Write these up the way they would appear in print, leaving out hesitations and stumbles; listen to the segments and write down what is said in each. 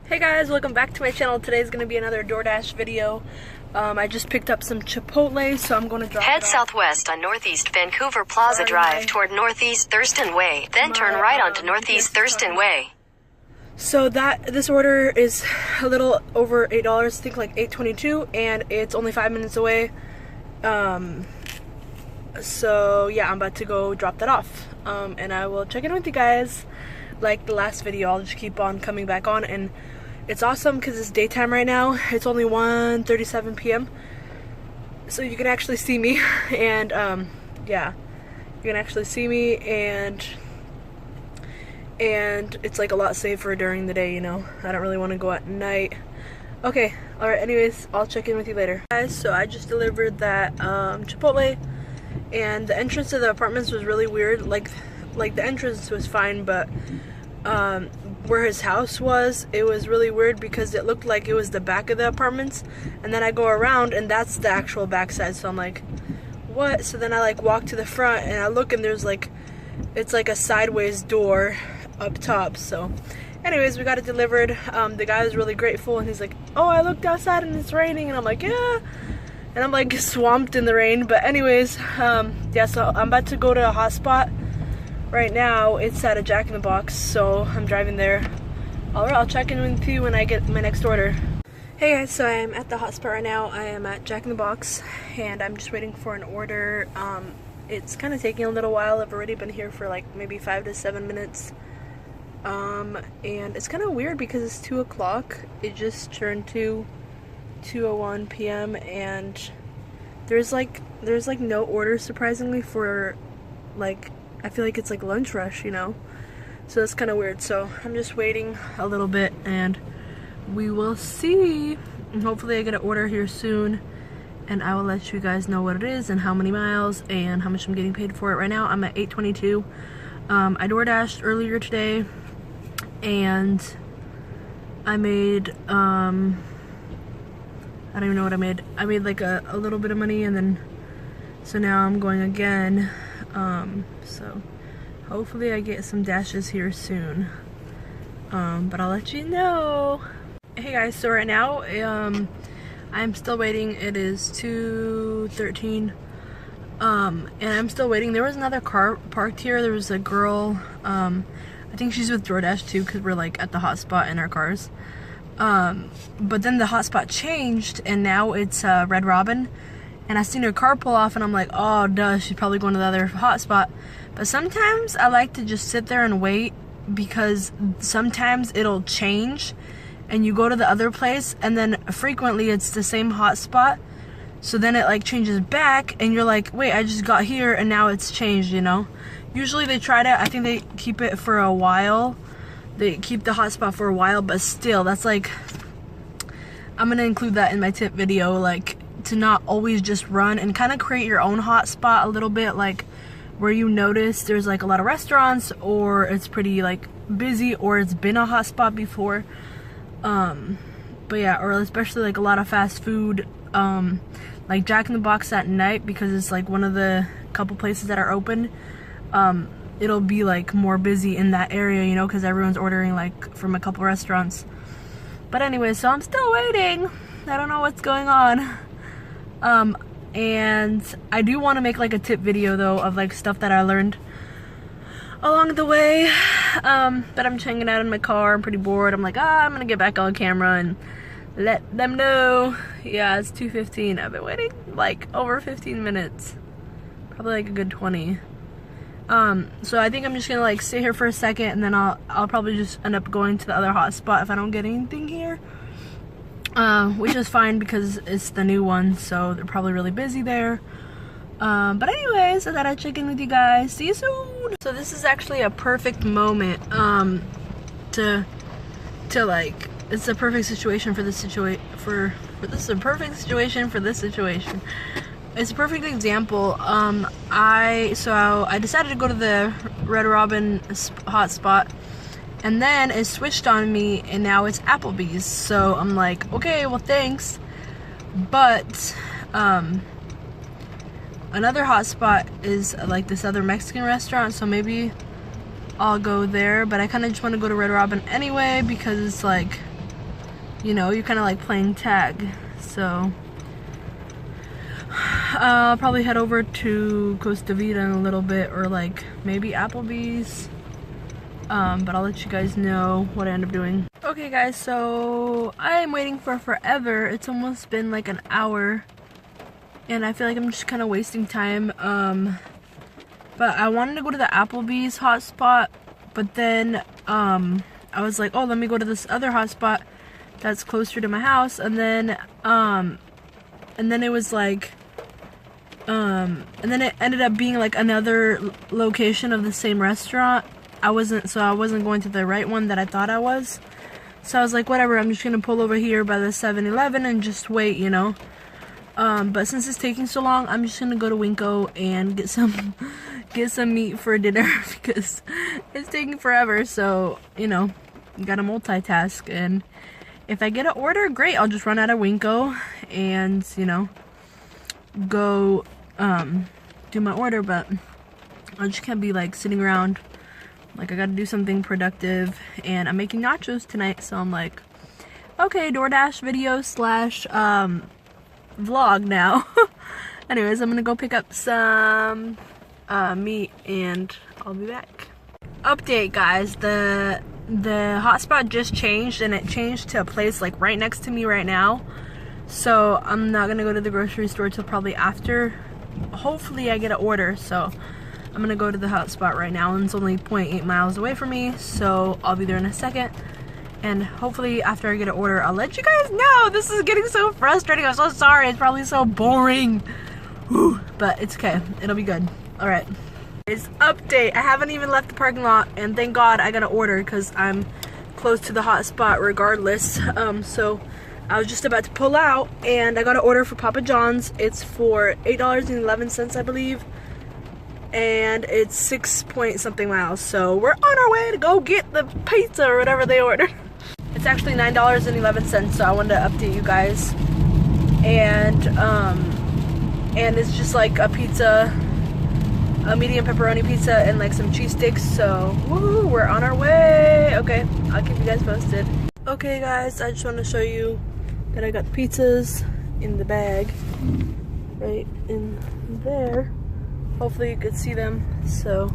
Hey guys, welcome back to my channel. Today's going to be another DoorDash video. I just picked up some Chipotle, so I'm going to drop Head southwest on Northeast Vancouver Plaza Drive toward Northeast Thurston Way, then turn right onto Northeast Thurston Way. So this order is a little over $8, I think like $8.22, and it's only 5 minutes away. So yeah, I'm about to go drop that off. And I will check in with you guys like the last video. I'll just keep on coming back on, and it's awesome because it's daytime right now. It's only 1:37 p.m. so you can actually see me, and yeah, you can actually see me, and it's like a lot safer during the day, you know. I don't really want to go at night. Okay, alright, anyways, I'll check in with you later. Guys, so I just delivered that Chipotle, and the entrance to the apartments was really weird. Like the entrance was fine, but where his house was, it was really weird because it looked like it was the back of the apartments, and then I go around and that's the actual backside. So I'm like, what? So then I like walk to the front and I look, and there's like, it's like a sideways door up top. So anyways, we got it delivered. The guy was really grateful, and he's like, oh, I looked outside and it's raining, and I'm like, yeah, and I'm like swamped in the rain. But anyways, yeah, so I'm about to go to a hotspot right now. It's at a Jack in the Box, so I'm driving there. Alright, I'll check in with you when I get my next order. Hey guys, so I'm at the hotspot right now. I am at Jack in the Box, and I'm just waiting for an order. It's kind of taking a little while. I've already been here for like maybe 5 to 7 minutes. And it's kind of weird because it's 2 o'clock. It just turned to 2:01 p.m. and there's like no orders, surprisingly, for like, I feel like it's like lunch rush, you know? So it's kind of weird. So I'm just waiting a little bit and we will see. And hopefully I get an order here soon, and I will let you guys know what it is and how many miles and how much I'm getting paid for it. Right now I'm at $8.22. I DoorDashed earlier today, and I made, I don't even know what I made. I made like a little bit of money, and then, so now I'm going again. So hopefully I get some dashes here soon, but I'll let you know. Hey guys, so right now I'm still waiting. It is 2:13, and I'm still waiting. There was another car parked here. There was a girl, I think she's with DoorDash too, because we're like at the hotspot in our cars. But then the hotspot changed, and now it's Red Robin. And I seen her car pull off, and I'm like, oh, duh, she's probably going to the other hotspot. But sometimes I like to just sit there and wait, because sometimes it'll change, and you go to the other place, and then frequently it's the same hotspot. So then it like changes back, and you're like, wait, I just got here, and now it's changed, you know? Usually they try to, I think they keep it for a while. They keep the hotspot for a while, but still, that's like, I'm gonna include that in my tip video, like, to not always just run, and kind of create your own hotspot a little bit, like where you notice there's like a lot of restaurants, or it's pretty like busy, or it's been a hotspot before. But yeah, or especially like a lot of fast food, like Jack in the Box at night, because it's like one of the couple places that are open. It'll be like more busy in that area, you know, because everyone's ordering like from a couple restaurants. But anyway, so I'm still waiting. I don't know what's going on. And I do want to make like a tip video though, of like stuff that I learned along the way. But I'm hanging out in my car. I'm pretty bored. I'm like, I'm gonna get back on camera and let them know. Yeah, it's 2:15. I've been waiting like over 15 minutes, probably like a good 20. So I think I'm just gonna like sit here for a second, and then I'll probably just end up going to the other hotspot if I don't get anything here. Which is fine because it's the new one, so they're probably really busy there. But anyways, I thought I'd check in with you guys. See you soon. So this is actually a perfect moment, to like, it's a perfect situation for this situation, this is a perfect situation for this situation. It's a perfect example. I decided to go to the Red Robin hotspot, and then it switched on me, and now it's Applebee's. So I'm like, okay, well, thanks. But another hotspot is like this other Mexican restaurant, so maybe I'll go there. But I kind of just want to go to Red Robin anyway, because it's like you know, you're kind of like playing tag. So I'll probably head over to Costa Vida in a little bit, or like maybe Applebee's. But I'll let you guys know what I end up doing. Okay guys, so I'm waiting for forever. It's almost been like an hour and I feel like I'm just kind of wasting time. But I wanted to go to the Applebee's hotspot, but then I was like, oh, let me go to this other hotspot that's closer to my house, and then it was like and then it ended up being like another location of the same restaurant. I wasn't going to the right one that I thought I was. So I was like, whatever, I'm just gonna pull over here by the 7-Eleven and just wait, you know. But since it's taking so long, I'm just gonna go to Winco and get some meat for dinner because it's taking forever. So, you know, you gotta multitask, and if I get an order, great, I'll just run out of Winco and, you know, go do my order. But I just can't be like sitting around. Like, I gotta do something productive, and I'm making nachos tonight, so I'm like, okay, DoorDash video slash vlog now. Anyways, I'm gonna go pick up some meat, and I'll be back. Update, guys, the hotspot just changed, and it changed to a place like right next to me right now. So I'm not gonna go to the grocery store till probably after. Hopefully I get an order, so I'm gonna go to the hotspot right now, and it's only 0.8 miles away from me, so I'll be there in a second. And hopefully after I get an order, I'll let you guys know. This is getting so frustrating. I'm so sorry. It's probably so boring. Whew. But it's okay. It'll be good. Alright. Update. I haven't even left the parking lot, and thank God I got an order because I'm close to the hotspot regardless. So I was just about to pull out, and I got an order for Papa John's. It's for $8.11, I believe. And it's 6 point something miles, so we're on our way to go get the pizza or whatever they ordered. It's actually $9.11, so I wanted to update you guys. And it's just like a pizza, a medium pepperoni pizza, and like some cheese sticks. So woo, we're on our way. Okay, I'll keep you guys posted. Okay guys, I just want to show you that I got the pizzas in the bag right in there. Hopefully you could see them. So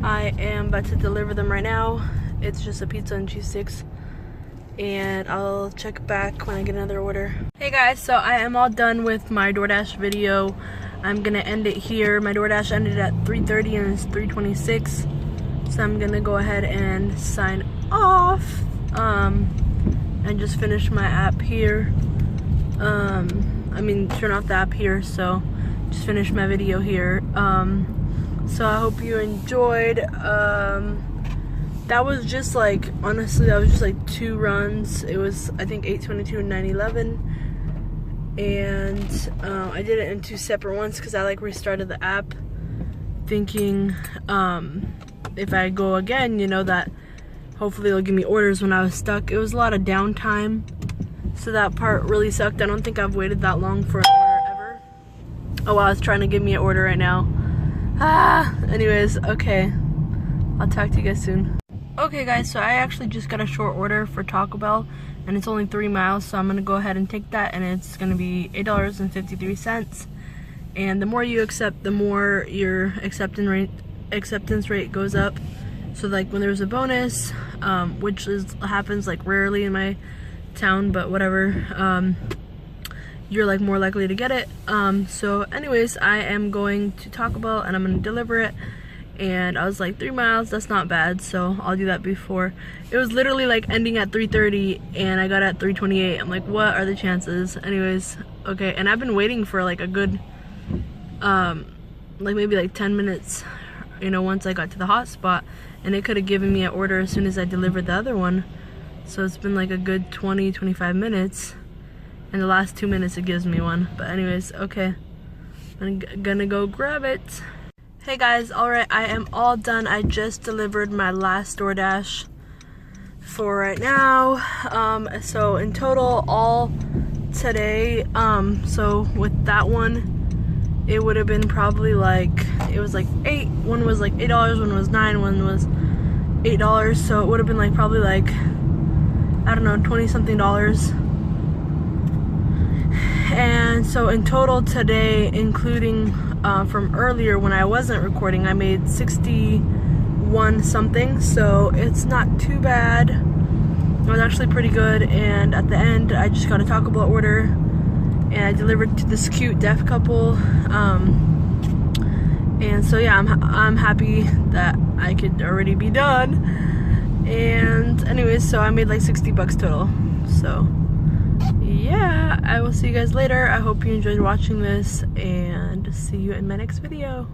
I am about to deliver them right now. It's just a pizza and cheese sticks, and I'll check back when I get another order. Hey guys, so I am all done with my DoorDash video. I'm gonna end it here. My DoorDash ended at 3:30 and it's 3:26, so I'm gonna go ahead and sign off and just finish my app here. Turn off the app here, so just finish my video here. So I hope you enjoyed. That was just like, honestly, that was just like 2 runs. It was, I think, 8:22 and 9:11, and I did it in 2 separate ones because I like restarted the app thinking if I go again, you know, that hopefully it'll give me orders when I was stuck. It was a lot of downtime, so that part really sucked. I don't think I've waited that long for an order ever. Oh wow, it's trying to give me an order right now. Anyways, okay, I'll talk to you guys soon. Okay guys, so I actually just got a short order for Taco Bell, and it's only 3 miles, so I'm gonna go ahead and take that, and it's gonna be $8.53. And the more you accept, the more your acceptance rate goes up. So like when there's a bonus, which happens like rarely in my town, but whatever, you're like more likely to get it. So anyways, I am going to Taco Bell and I'm gonna deliver it, and I was like, 3 miles, that's not bad, so I'll do that before. It was literally like ending at 3:30 and I got at 3:28. I'm like, what are the chances? Anyways, okay, and I've been waiting for like a good like maybe like 10 minutes, you know, once I got to the hotspot, and it could have given me an order as soon as I delivered the other one. So it's been like a good 20-25 minutes, and the last 2 minutes it gives me one. But anyways, okay, I'm gonna go grab it. Hey guys, alright, I am all done. I just delivered my last DoorDash for right now. So in total, all today, so with that one, it would have been probably like, it was like one was like $8, one was $9, one was $8, so it would have been like probably like I don't know, 20 something dollars. And so in total today, including from earlier when I wasn't recording, I made 61 something, so it's not too bad. It was actually pretty good. And at the end, I just got a Taco Bell order and I delivered to this cute deaf couple. And so yeah, I'm happy that I could already be done. And anyways, so I made like 60 bucks total. So yeah, I will see you guys later. I hope you enjoyed watching this, and see you in my next video.